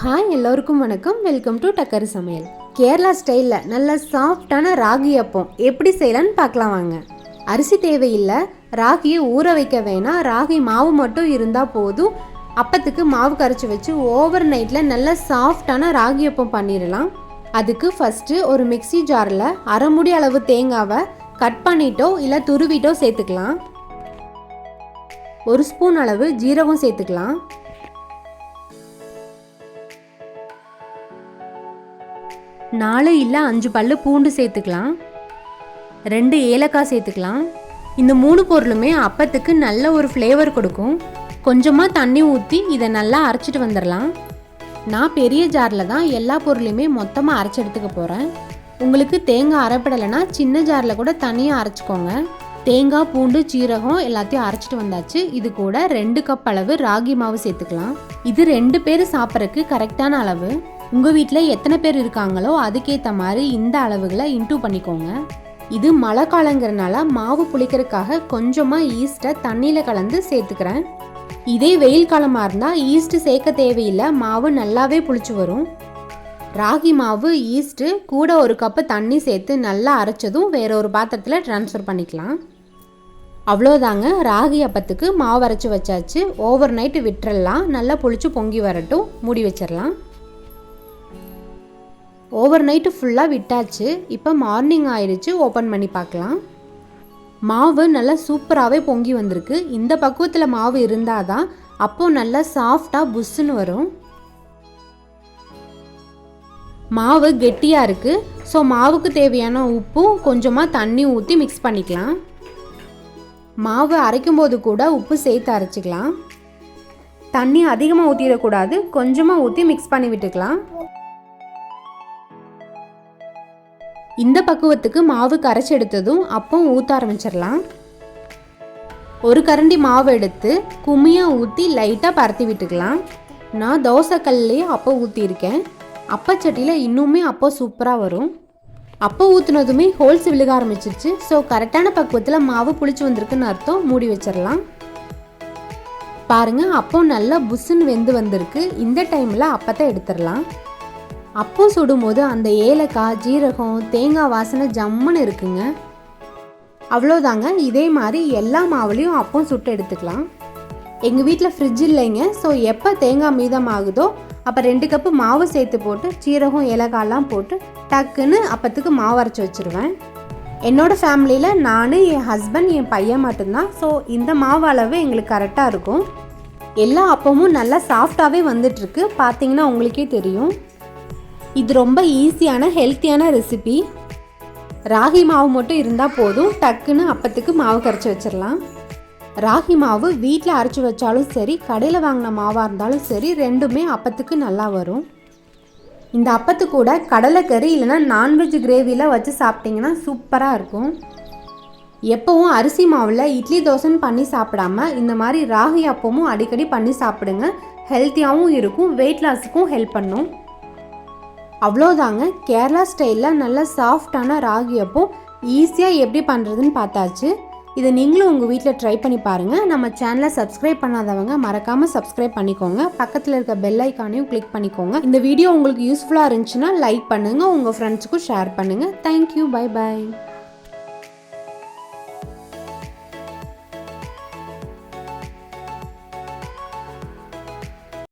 Hi எல்லோருக்கும் வணக்கம். Welcome to டக்கரு சமையல். கேரளா ஸ்டைலில் நல்ல சாஃப்டான ராகி அப்பம் எப்படி செய்யலான்னு பார்க்கலாம் வாங்க. அரிசி தேவையில்லை, ராகியை ஊற வைக்க வேணாம், ராகி மாவு மட்டும் இருந்தால் போதும். அப்பத்துக்கு மாவு கரைச்சி வச்சு ஓவர் நைட்டில் நல்ல சாஃப்டான ராகி அப்பம் பண்ணிடலாம். அதுக்கு ஃபஸ்ட்டு ஒரு மிக்சி ஜாரில் அரை முடி அளவு தேங்காவை கட் பண்ணிட்டோ இல்லை துருவிட்டோ சேர்த்துக்கலாம். ஒரு ஸ்பூன் அளவு ஜீரகம் சேர்த்துக்கலாம். 4 இல்லை 5 பல்லு பூண்டு சேர்த்துக்கலாம். 2 ஏலக்காய் சேர்த்துக்கலாம். இந்த 3 பொருளுமே அப்பத்துக்கு நல்ல ஒரு ஃப்ளேவர் கொடுக்கும். கொஞ்சமாக தண்ணி ஊற்றி இதை நல்லா அரைச்சிட்டு வந்துடலாம். நான் பெரிய ஜாரில் தான் எல்லா பொருளையுமே மொத்தமாக அரைச்சி எடுத்துக்க போகிறேன். உங்களுக்கு தேங்காய் அரைப்படலைன்னா சின்ன ஜாரில் கூட தனியாக அரைச்சிக்கோங்க. தேங்காய், பூண்டு, சீரகம் எல்லாத்தையும் அரைச்சிட்டு வந்தாச்சு. இது கூட 2 கப் அளவு ராகி மாவு சேர்த்துக்கலாம். இது 2 பேர் சாப்பிட்றதுக்கு கரெக்டான அளவு. உங்கள் வீட்டில் எத்தனை பேர் இருக்காங்களோ அதுக்கேற்ற மாதிரி இந்த அளவுகளை இன்டூ பண்ணிக்கோங்க. இது மழை காலங்கிறனால மாவு புளிக்கிறதுக்காக கொஞ்சமாக ஈஸ்ட்டை தண்ணியில் கலந்து சேர்த்துக்கிறேன். இதே வெயில் காலமாக இருந்தால் ஈஸ்ட்டு சேர்க்க தேவையில்லை, மாவு நல்லாவே புளிச்சு வரும். ராகி மாவு, ஈஸ்ட்டு கூட 1 கப்பு தண்ணி சேர்த்து நல்லா அரைச்சதும் வேற ஒரு பாத்திரத்தில் ட்ரான்ஸ்ஃபர் பண்ணிக்கலாம். அவ்வளோதாங்க, ராகி அப்பத்துக்கு மாவு அரைச்சி வச்சாச்சு. ஓவர் நைட்டு விட்டுறலாம், நல்லா புளிச்சு பொங்கி வரட்டும், மூடி வச்சிடலாம். ஓவர் நைட்டு ஃபுல்லாக விட்டாச்சு. இப்போ மார்னிங் ஆயிடுச்சு, ஓப்பன் பண்ணி பார்க்கலாம். மாவு நல்லா சூப்பராகவே பொங்கி வந்திருக்கு. இந்த பக்குவத்தில் மாவு இருந்தால் தான் அப்போ நல்லா சாஃப்டாக புஷ்ஷுன்னு வரும். மாவு கெட்டியாக இருக்குது. ஸோ மாவுக்கு தேவையான உப்பும் கொஞ்சமாக தண்ணி ஊற்றி மிக்ஸ் பண்ணிக்கலாம். மாவு அரைக்கும் போது கூட உப்பு சேர்த்து அரைச்சிக்கலாம். தண்ணி அதிகமாக ஊற்றிடக்கூடாது, கொஞ்சமாக ஊற்றி மிக்ஸ் பண்ணி விட்டுக்கலாம். இந்த பக்குவத்துக்கு மாவு கரைச்சி எடுத்ததும் அப்போ ஊற்ற ஆரம்பிச்சிடலாம். ஒரு கரண்டி மாவு எடுத்து கும்மியாக ஊற்றி லைட்டாக பரத்தி விட்டுக்கலாம். நான் தோசைக்கல்லையே அப்போ ஊற்றியிருக்கேன். அப்பச்சட்டியில் இன்னுமே அப்போ சூப்பராக வரும். அப்போ ஊற்றுனதுமே ஹோல்ஸ் விழுக ஆரம்பிச்சிருச்சு. ஸோ கரெக்டான பக்குவத்தில் மாவு புளிச்சு வந்திருக்குன்னு அர்த்தம். மூடி வச்சிடலாம். பாருங்கள், அப்போ நல்லா புஷ்ஷுன்னு வெந்து வந்திருக்கு. இந்த டைமில் அப்பத்தை எடுத்துடலாம். அப்போ சுடும்போது அந்த ஏலக்காய், ஜீரகம், தேங்காய் வாசனை ஜம்முன்னு இருக்குங்க. அவ்வளோதாங்க, இதே மாதிரி எல்லா மாவுலையும் அப்போ சுட்டு எடுத்துக்கலாம். எங்கள் வீட்டில் ஃப்ரிட்ஜ் இல்லைங்க. ஸோ எப்போ தேங்காய் மீதம் ஆகுதோ அப்போ 2 கப்பு மாவு சேர்த்து போட்டு சீரகம், ஏலக்காயெல்லாம் போட்டு டக்குன்னு அப்பத்துக்கு மாவு அரைச்சி வச்சுருவேன். என்னோடய ஃபேமிலியில் நான், என் ஹஸ்பண்ட், என் பையன் மட்டும்தான். ஸோ இந்த மாவு அளவு எங்களுக்கு கரெக்டாக இருக்கும். எல்லா அப்பமும் நல்லா சாஃப்டாகவே வந்துட்டுருக்கு. பார்த்தீங்கன்னா உங்களுக்கே தெரியும். இது ரொம்ப ஈஸியான ஹெல்த்தியான ரெசிபி. ராகி மாவு மட்டும் இருந்தால் போதும், டக்குன்னு அப்பத்துக்கு மாவு கரைச்சி வச்சிடலாம். ராகி மாவு வீட்டில் அரைச்சி வச்சாலும் சரி, கடையில் வாங்கின மாவாக இருந்தாலும் சரி, ரெண்டுமே அப்பத்துக்கு நல்லா வரும். இந்த அப்பத்து கூட கடலைக்கறி இல்லைன்னா நான்வெஜ் கிரேவியில் வச்சு சாப்பிட்டிங்கன்னா சூப்பராக இருக்கும். எப்போவும் அரிசி மாவில் இட்லி தோசைன்னு பண்ணி சாப்பிடாம இந்த மாதிரி ராகி அப்பமும் அடிக்கடி பண்ணி சாப்பிடுங்க. ஹெல்த்தியாகவும் இருக்கும், வெயிட் லாஸுக்கும் ஹெல்ப் பண்ணும். அவ்வளோதாங்க, கேரளா ஸ்டைலில் நல்ல சாஃப்டான ராகி அப்பம் ஈஸியாக எப்படி பண்ணுறதுன்னு பார்த்தாச்சு. இதை நீங்களும் உங்கள் வீட்டில் ட்ரை பண்ணி பாருங்கள். நம்ம சேனலை சப்ஸ்கிரைப் பண்ணாதவங்க மறக்காமல் சப்ஸ்கிரைப் பண்ணிக்கோங்க. பக்கத்தில் இருக்க பெல் ஐக்கானையும் கிளிக் பண்ணிக்கோங்க. இந்த வீடியோ உங்களுக்கு யூஸ்ஃபுல்லாக இருந்துச்சுன்னா லைக் பண்ணுங்கள், உங்கள் ஃப்ரெண்ட்ஸுக்கும் ஷேர் பண்ணுங்கள். Thank you, bye bye.